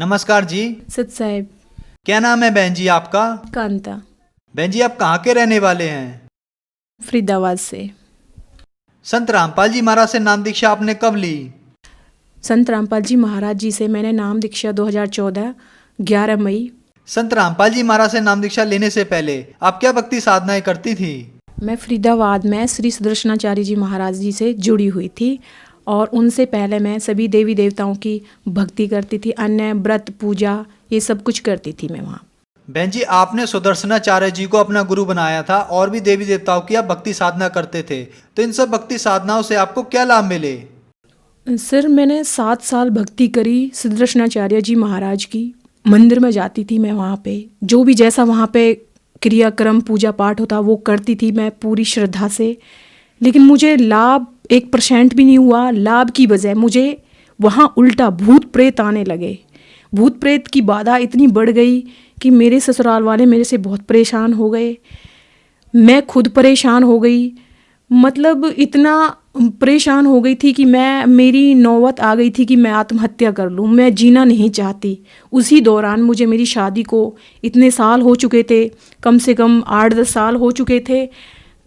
नमस्कार जी। सत साहेब। क्या नाम है बहन जी आपका? कांता। बहन जी आप कहाँ के रहने वाले हैं? फरीदाबाद से। संत रामपाल जी महाराज से नाम दीक्षा आपने कब ली? संत रामपाल जी महाराज जी से मैंने नाम दीक्षा 2014 11 मई। संत रामपाल जी महाराज से नाम दीक्षा लेने से पहले आप क्या भक्ति साधनाएं करती थी? मैं फरीदाबाद में श्री सुदर्शनाचार्य जी महाराज जी से जुड़ी हुई थी और उनसे पहले मैं सभी देवी देवताओं की भक्ति करती थी, अन्य व्रत पूजा ये सब कुछ करती थी मैं वहाँ। बहन जी आपने सुदर्शनाचार्य जी को अपना गुरु बनाया था और भी देवी देवताओं की आप भक्ति साधना करते थे, तो इन सब भक्ति साधनाओं से आपको क्या लाभ मिले? सर मैंने 7 साल भक्ति करी सुदर्शनाचार्य जी महाराज की। मंदिर में जाती थी मैं, वहाँ पे जो भी जैसा वहाँ पे क्रियाक्रम पूजा पाठ होता वो करती थी मैं पूरी श्रद्धा से, लेकिन मुझे लाभ 1% भी नहीं हुआ। लाभ की बजाय मुझे वहाँ उल्टा भूत प्रेत आने लगे। भूत प्रेत की बाधा इतनी बढ़ गई कि मेरे ससुराल वाले मेरे से बहुत परेशान हो गए, मैं खुद परेशान हो गई। मतलब इतना परेशान हो गई थी कि मेरी नौबत आ गई थी कि मैं आत्महत्या कर लूँ, मैं जीना नहीं चाहती। उसी दौरान मुझे मेरी शादी को इतने साल हो चुके थे, कम से कम 8-10 साल हो चुके थे।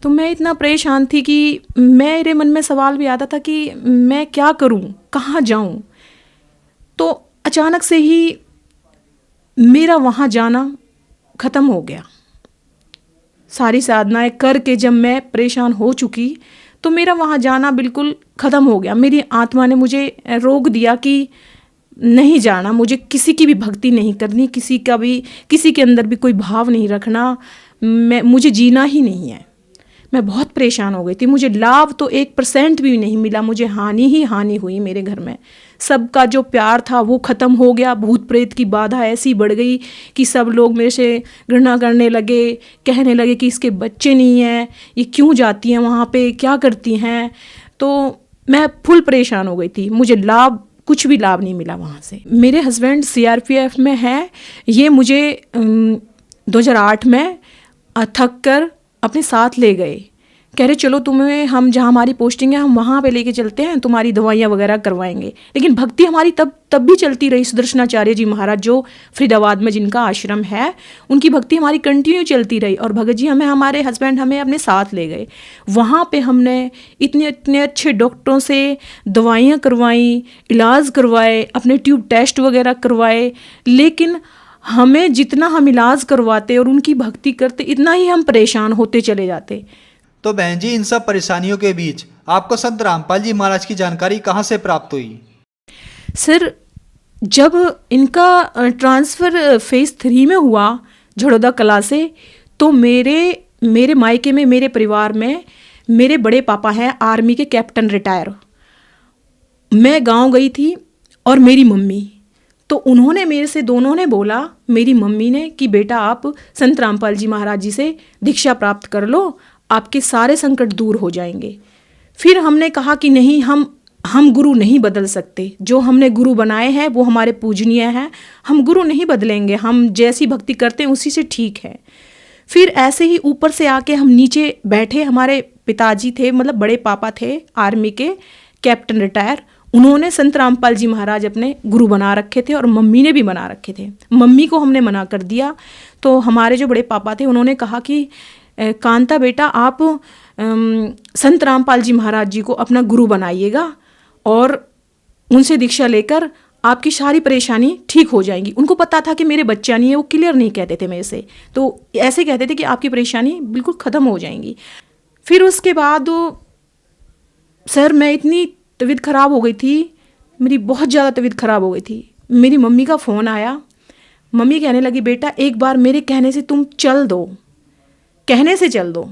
तो मैं इतना परेशान थी कि मेरे मन में सवाल भी आता था कि मैं क्या करूं, कहाँ जाऊं। तो अचानक से ही मेरा वहाँ जाना ख़त्म हो गया। सारी साधनाएं करके जब मैं परेशान हो चुकी तो मेरा वहाँ जाना बिल्कुल ख़त्म हो गया। मेरी आत्मा ने मुझे रोक दिया कि नहीं जाना, मुझे किसी की भी भक्ति नहीं करनी, किसी के अंदर भी कोई भाव नहीं रखना, मुझे जीना ही नहीं है। मैं बहुत परेशान हो गई थी। मुझे लाभ तो 1% भी नहीं मिला, मुझे हानि ही हानि हुई। मेरे घर में सबका जो प्यार था वो ख़त्म हो गया। भूत प्रेत की बाधा ऐसी बढ़ गई कि सब लोग मेरे से घृणा करने लगे, कहने लगे कि इसके बच्चे नहीं हैं, ये क्यों जाती हैं वहाँ पे, क्या करती हैं। तो मैं फुल परेशान हो गई थी। मुझे कुछ भी लाभ नहीं मिला वहाँ से। मेरे हस्बैंड CRPF में हैं। ये मुझे 2008 में थक कर अपने साथ ले गए, कह रहे चलो तुम्हें हम जहाँ हमारी पोस्टिंग है हम वहाँ पे लेके चलते हैं, तुम्हारी दवाइयाँ वगैरह करवाएंगे। लेकिन भक्ति हमारी तब भी चलती रही। सुदर्शनाचार्य जी महाराज जो फरीदाबाद में जिनका आश्रम है, उनकी भक्ति हमारी कंटिन्यू चलती रही। और भगत जी हमारे हस्बैंड हमें अपने साथ ले गए। वहाँ पे हमने इतने अच्छे डॉक्टरों से दवाइयाँ करवाई, इलाज करवाए, अपने ट्यूब टेस्ट वगैरह करवाए। लेकिन हमें जितना हम इलाज करवाते और उनकी भक्ति करते, इतना ही हम परेशान होते चले जाते। तो बहन जी इन सब परेशानियों के बीच आपको संत रामपाल जी महाराज की जानकारी कहाँ से प्राप्त हुई? सर जब इनका ट्रांसफ़र फेज़ 3 में हुआ झड़ौदा कला से, तो मेरे मायके में, मेरे परिवार में मेरे बड़े पापा हैं आर्मी के कैप्टन रिटायर। मैं गांव गई थी और मेरी मम्मी, तो उन्होंने मेरे से, दोनों ने बोला, मेरी मम्मी ने कि बेटा आप संत रामपाल जी महाराज जी से दीक्षा प्राप्त कर लो, आपके सारे संकट दूर हो जाएंगे। फिर हमने कहा कि नहीं, हम गुरु नहीं बदल सकते। जो हमने गुरु बनाए हैं वो हमारे पूजनीय हैं, हम गुरु नहीं बदलेंगे, हम जैसी भक्ति करते हैं उसी से ठीक है। फिर ऐसे ही ऊपर से आके हम नीचे बैठे। हमारे पिताजी थे, मतलब बड़े पापा थे आर्मी के कैप्टन रिटायर, उन्होंने संत रामपाल जी महाराज अपने गुरु बना रखे थे और मम्मी ने भी बना रखे थे। मम्मी को हमने मना कर दिया। तो हमारे जो बड़े पापा थे उन्होंने कहा कि कांता बेटा आप संत रामपाल जी महाराज जी को अपना गुरु बनाइएगा और उनसे दीक्षा लेकर आपकी सारी परेशानी ठीक हो जाएंगी। उनको पता था कि मेरे बच्चा नहीं है, वो क्लियर नहीं कहते थे मेरे से, तो ऐसे कहते थे कि आपकी परेशानी बिल्कुल ख़त्म हो जाएंगी। फिर उसके बाद सर मैं इतनी तबीयत ख़राब हो गई थी, मेरी बहुत ज़्यादा तबीयत ख़राब हो गई थी। मेरी मम्मी का फ़ोन आया। मम्मी कहने लगी बेटा एक बार मेरे कहने से तुम चल दो, कहने से चल दो।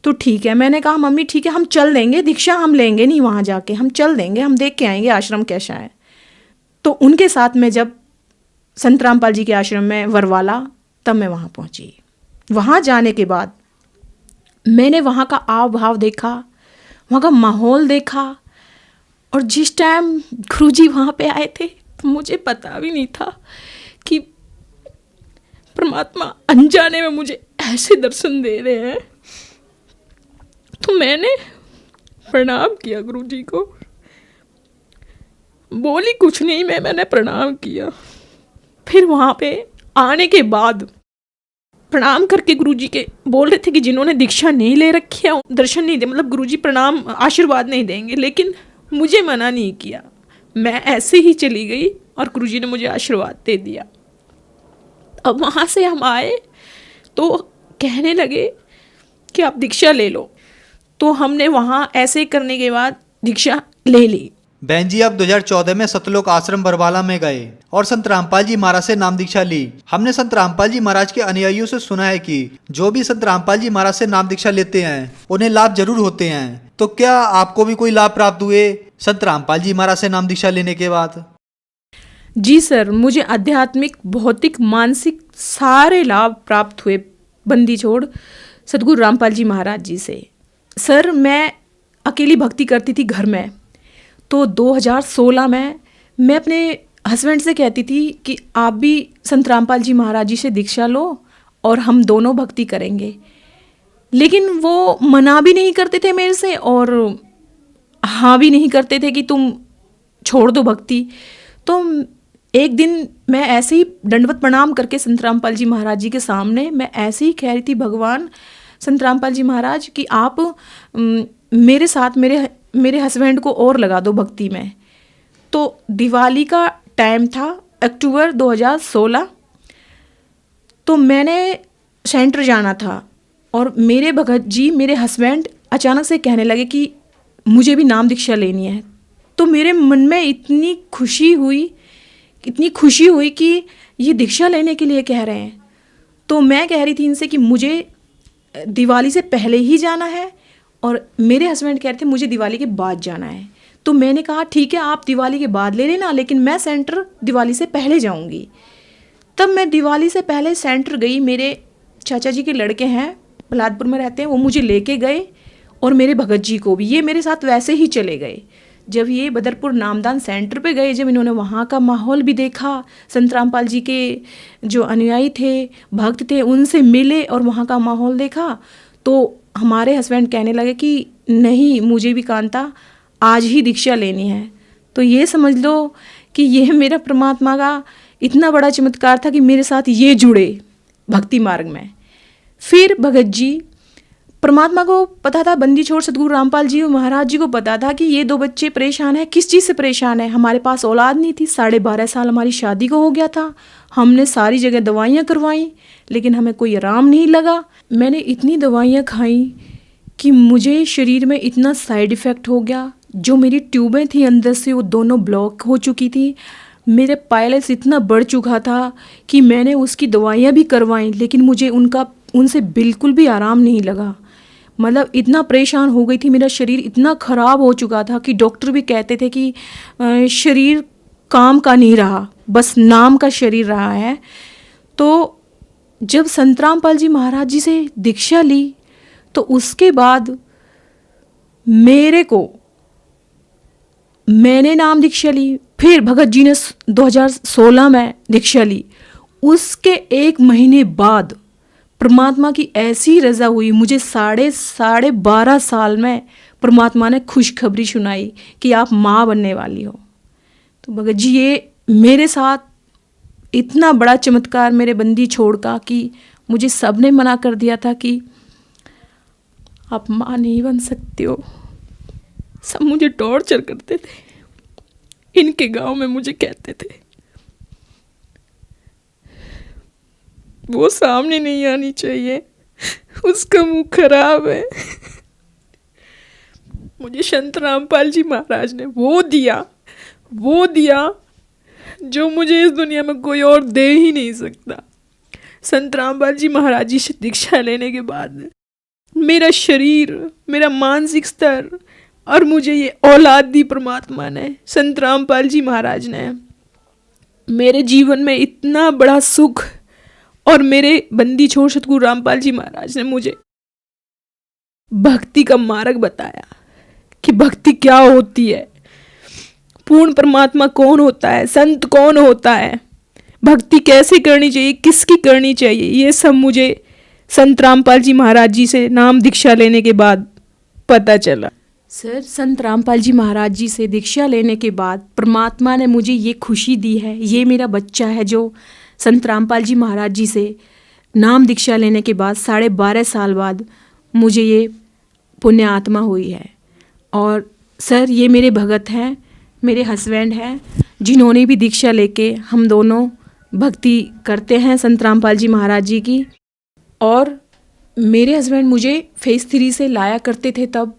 तो ठीक है, मैंने कहा मम्मी ठीक है हम चल देंगे, दीक्षा हम लेंगे नहीं वहाँ जाके, हम चल देंगे, हम देख के आएंगे आश्रम कैसा है। तो उनके साथ में जब संत रामपाल जी के आश्रम में वरवाला, तब मैं वहाँ पहुँची। वहाँ जाने के बाद मैंने वहाँ का आव भाव देखा, वहाँ का माहौल देखा। और जिस टाइम गुरुजी वहाँ पे आए थे तो मुझे पता भी नहीं था कि परमात्मा अनजाने में मुझे ऐसे दर्शन दे रहे हैं। तो मैंने प्रणाम किया गुरुजी को, बोली कुछ नहीं, मैंने प्रणाम किया। फिर वहाँ पे आने के बाद प्रणाम करके गुरुजी के बोल रहे थे कि जिन्होंने दीक्षा नहीं ले रखी है दर्शन नहीं दे, मतलब गुरुजी प्रणाम आशीर्वाद नहीं देंगे, लेकिन मुझे मना नहीं किया। मैं ऐसे ही चली गई और गुरुजी ने मुझे आशीर्वाद दे दिया। अब वहाँ से हम आए तो कहने लगे कि आप दीक्षा ले लो, तो हमने वहाँ ऐसे करने के बाद दीक्षा ले ली। बहन जी, अब 2014 में सतलोक आश्रम बरवाला में गए और संत रामपाल जी महाराज से नाम दीक्षा ली। हमने संत रामपाल जी महाराज के अनुयायियों से सुना है कि जो भी संत रामपाल जी महाराज से नाम दीक्षा लेते हैं उन्हें लाभ जरूर होते हैं। तो क्या आपको भी कोई लाभ प्राप्त हुए संत रामपाल जी महाराज से नाम दीक्षा लेने के बाद? जी सर, मुझे आध्यात्मिक, भौतिक, मानसिक सारे लाभ प्राप्त हुए बंदी छोड़ सतगुरु रामपाल जी महाराज जी से। सर, मैं अकेली भक्ति करती थी घर में, तो 2016 में मैं अपने हस्बैंड से कहती थी कि आप भी संत रामपाल जी महाराज जी से दीक्षा लो और हम दोनों भक्ति करेंगे, लेकिन वो मना भी नहीं करते थे मेरे से और हाँ भी नहीं करते थे कि तुम छोड़ दो भक्ति। तो एक दिन मैं ऐसे ही दंडवत प्रणाम करके संत रामपाल जी महाराज जी के सामने मैं ऐसे ही कह रही थी, भगवान संत रामपाल जी महाराज कि आप मेरे साथ मेरे हस्बैंड को और लगा दो भक्ति में। तो दिवाली का टाइम था, अक्टूबर 2016, तो मैंने सेंटर जाना था और मेरे भगत जी, मेरे हस्बैंड अचानक से कहने लगे कि मुझे भी नाम दीक्षा लेनी है। तो मेरे मन में इतनी खुशी हुई कि ये दीक्षा लेने के लिए कह रहे हैं। तो मैं कह रही थी इनसे कि मुझे दिवाली से पहले ही जाना है और मेरे हस्बैंड कह रहे थे मुझे दिवाली के बाद जाना है। तो मैंने कहा ठीक है, आप दिवाली के बाद ले लेना, लेकिन मैं सेंटर दिवाली से पहले जाऊंगी। तब मैं दिवाली से पहले सेंटर गई। मेरे चाचा जी के लड़के हैं, भलादपुर में रहते हैं, वो मुझे लेके गए और मेरे भगत जी को भी, ये मेरे साथ वैसे ही चले गए। जब ये बदरपुर नामदान सेंटर पे गए, जब इन्होंने वहाँ का माहौल भी देखा, संत रामपाल जी के जो अनुयायी थे, भक्त थे, उनसे मिले और वहाँ का माहौल देखा, तो हमारे हस्बैंड कहने लगे कि नहीं, मुझे भी कांता आज ही दीक्षा लेनी है। तो ये समझ लो कि ये मेरा परमात्मा का इतना बड़ा चमत्कार था कि मेरे साथ ये जुड़े भक्ति मार्ग में। फिर भगत जी, परमात्मा को पता था, बंदी छोड़ सतगुरु रामपाल जी महाराज जी को पता था कि ये दो बच्चे परेशान हैं। किस चीज़ से परेशान है? हमारे पास औलाद नहीं थी, 12.5 साल हमारी शादी को हो गया था। हमने सारी जगह दवाइयाँ करवाई, लेकिन हमें कोई आराम नहीं लगा। मैंने इतनी दवाइयाँ खाई कि मुझे शरीर में इतना साइड इफ़ेक्ट हो गया। जो मेरी ट्यूबें थी अंदर से, वो दोनों ब्लॉक हो चुकी थी। मेरे पायल्स इतना बढ़ चुका था कि मैंने उसकी दवाइयाँ भी करवाई, लेकिन मुझे उनसे बिल्कुल भी आराम नहीं लगा। मतलब इतना परेशान हो गई थी, मेरा शरीर इतना ख़राब हो चुका था कि डॉक्टर भी कहते थे कि शरीर काम का नहीं रहा, बस नाम का शरीर रहा है। तो जब संत रामपाल जी महाराज जी से दीक्षा ली, तो उसके बाद मैंने नाम दीक्षा ली। फिर भगत जी ने 2016 में दीक्षा ली। उसके 1 महीने बाद परमात्मा की ऐसी रज़ा हुई, मुझे 12.5 साल में परमात्मा ने खुशखबरी सुनाई कि आप माँ बनने वाली हो। तो भगत जी, ये मेरे साथ इतना बड़ा चमत्कार मेरे बंदी छोड़ का कि मुझे सबने मना कर दिया था कि आप माँ नहीं बन सकती हो। सब मुझे टॉर्चर करते थे, इनके गांव में मुझे कहते थे वो सामने नहीं आनी चाहिए, उसका मुंह खराब है। मुझे संत रामपाल जी महाराज ने वो दिया जो मुझे इस दुनिया में कोई और दे ही नहीं सकता। संत रामपाल जी महाराज जी से दीक्षा लेने के बाद मेरा शरीर, मेरा मानसिक स्तर और मुझे ये औलाद दी परमात्मा ने, संत रामपाल जी महाराज ने, मेरे जीवन में इतना बड़ा सुख, और मेरे बंदी छोड़ सतगुरु रामपाल जी महाराज ने मुझे भक्ति का मार्ग बताया कि भक्ति क्या होती है, पूर्ण परमात्मा कौन होता है, संत कौन होता है, भक्ति कैसे करनी चाहिए, किसकी करनी चाहिए। ये सब मुझे संत रामपाल जी महाराज जी से नाम दीक्षा लेने के बाद पता चला। सर, संत रामपाल जी महाराज जी से दीक्षा लेने के बाद परमात्मा ने मुझे ये खुशी दी है, ये मेरा बच्चा है जो संत रामपाल जी महाराज जी से नाम दीक्षा लेने के बाद 12.5 साल बाद मुझे ये पुण्य आत्मा हुई है। और सर, ये मेरे भगत हैं, मेरे हस्बैंड हैं, जिन्होंने भी दीक्षा लेके हम दोनों भक्ति करते हैं संत रामपाल जी महाराज जी की। और मेरे हस्बैंड मुझे फेज़ 3 से लाया करते थे तब,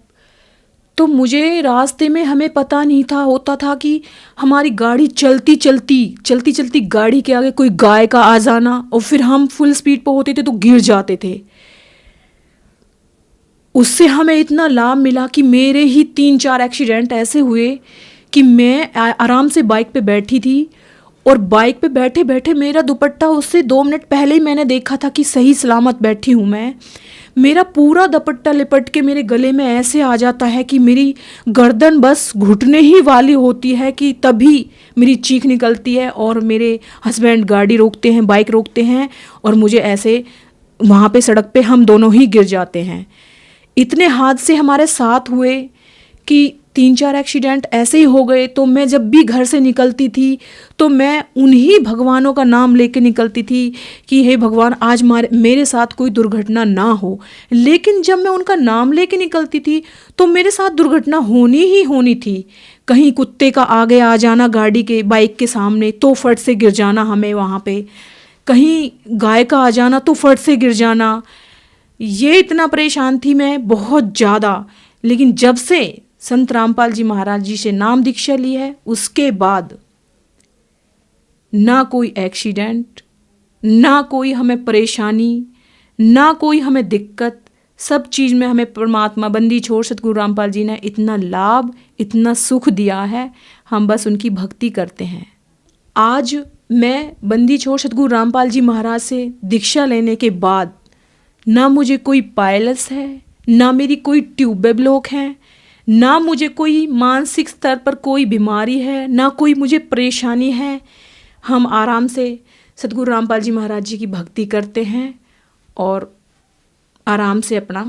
तो मुझे रास्ते में हमें पता नहीं था, होता था कि हमारी गाड़ी चलती चलती गाड़ी के आगे कोई गाय का आ जाना, और फिर हम फुल स्पीड पर होते थे तो गिर जाते थे। उससे हमें इतना लाभ मिला कि मेरे ही 3-4 एक्सीडेंट ऐसे हुए कि मैं आराम से बाइक पे बैठी थी, और बाइक पे बैठे बैठे मेरा दुपट्टा उससे 2 मिनट पहले ही मैंने देखा था कि सही सलामत बैठी हूँ मैं, मेरा पूरा दुपट्टा लिपट के मेरे गले में ऐसे आ जाता है कि मेरी गर्दन बस घुटने ही वाली होती है कि तभी मेरी चीख निकलती है, और मेरे हस्बैंड गाड़ी रोकते हैं, बाइक रोकते हैं, और मुझे ऐसे वहाँ पे सड़क पे हम दोनों ही गिर जाते हैं। इतने हादसे हमारे साथ हुए कि 3-4 एक्सीडेंट ऐसे ही हो गए। तो मैं जब भी घर से निकलती थी तो मैं उन्हीं भगवानों का नाम लेके निकलती थी कि हे भगवान, आज मेरे साथ कोई दुर्घटना ना हो। लेकिन जब मैं उनका नाम लेके निकलती थी तो मेरे साथ दुर्घटना होनी ही होनी थी। कहीं कुत्ते का आगे आ जाना गाड़ी के, बाइक के सामने, तो फट से गिर जाना हमें वहाँ पे, कहीं गाय का आ जाना तो फट से गिर जाना। ये इतना परेशान थी मैं बहुत ज़्यादा। लेकिन जब से संत रामपाल जी महाराज जी से नाम दीक्षा ली है, उसके बाद ना कोई एक्सीडेंट, ना कोई हमें परेशानी, ना कोई हमें दिक्कत, सब चीज़ में हमें परमात्मा बंदी छोड़ सतगुरु रामपाल जी ने इतना लाभ, इतना सुख दिया है, हम बस उनकी भक्ति करते हैं। आज मैं बंदी छोड़ सतगुरु रामपाल जी महाराज से दीक्षा लेने के बाद ना मुझे कोई पायलस है, ना मेरी कोई ट्यूब ब्लॉक है, ना मुझे कोई मानसिक स्तर पर कोई बीमारी है, ना कोई मुझे परेशानी है। हम आराम से सतगुरु रामपाल जी महाराज जी की भक्ति करते हैं और आराम से अपना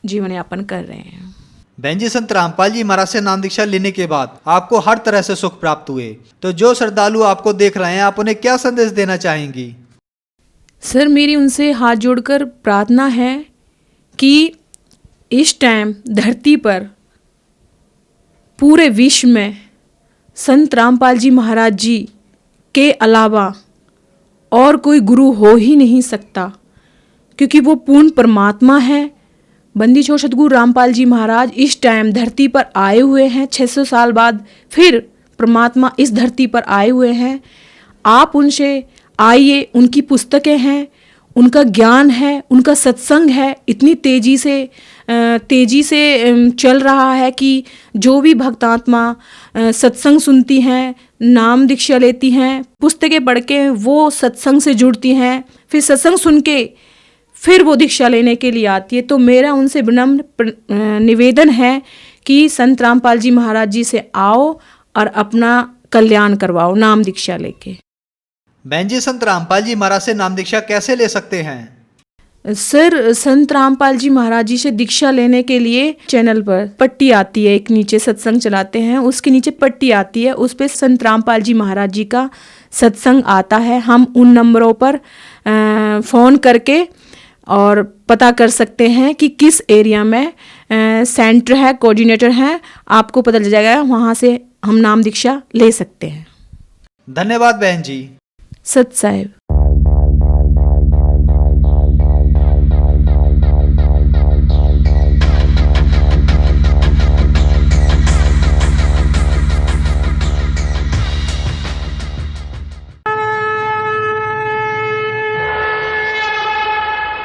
जीवन यापन कर रहे हैं। बहन जी, संत रामपाल जी महाराज से नाम दीक्षा लेने के बाद आपको हर तरह से सुख प्राप्त हुए, तो जो श्रद्धालु आपको देख रहे हैं, आप उन्हें क्या संदेश देना चाहेंगी? सर, मेरी उनसे हाथ जोड़कर प्रार्थना है कि इस टाइम धरती पर पूरे विश्व में संत रामपाल जी महाराज जी के अलावा और कोई गुरु हो ही नहीं सकता, क्योंकि वो पूर्ण परमात्मा है। बंदी छोड़ सतगुरु रामपाल जी महाराज इस टाइम धरती पर आए हुए हैं, 600 साल बाद फिर परमात्मा इस धरती पर आए हुए हैं। आप उनसे आइए, उनकी पुस्तकें हैं, उनका ज्ञान है, उनका सत्संग है, इतनी तेज़ी से चल रहा है कि जो भी भक्तात्मा सत्संग सुनती हैं, नाम दीक्षा लेती हैं, पुस्तकें पढ़ के वो सत्संग से जुड़ती हैं, फिर सत्संग सुन के फिर वो दीक्षा लेने के लिए आती है। तो मेरा उनसे विनम्र निवेदन है कि संत रामपाल जी महाराज जी से आओ और अपना कल्याण करवाओ नाम दीक्षा लेके। बहन जी, संत रामपाल जी महाराज से नाम दीक्षा कैसे ले सकते हैं? सर, संत रामपाल जी महाराज जी से दीक्षा लेने के लिए चैनल पर पट्टी आती है, एक नीचे सत्संग चलाते हैं, उसके नीचे पट्टी आती है, उस पे संत रामपाल जी महाराज जी का सत्संग आता है। हम उन नंबरों पर फ़ोन करके और पता कर सकते हैं कि किस एरिया में सेंटर है, कोऑर्डिनेटर है, आपको पता चल जाएगा, वहाँ से हम नाम दीक्षा ले सकते हैं। धन्यवाद बहन जी। सत साहिब।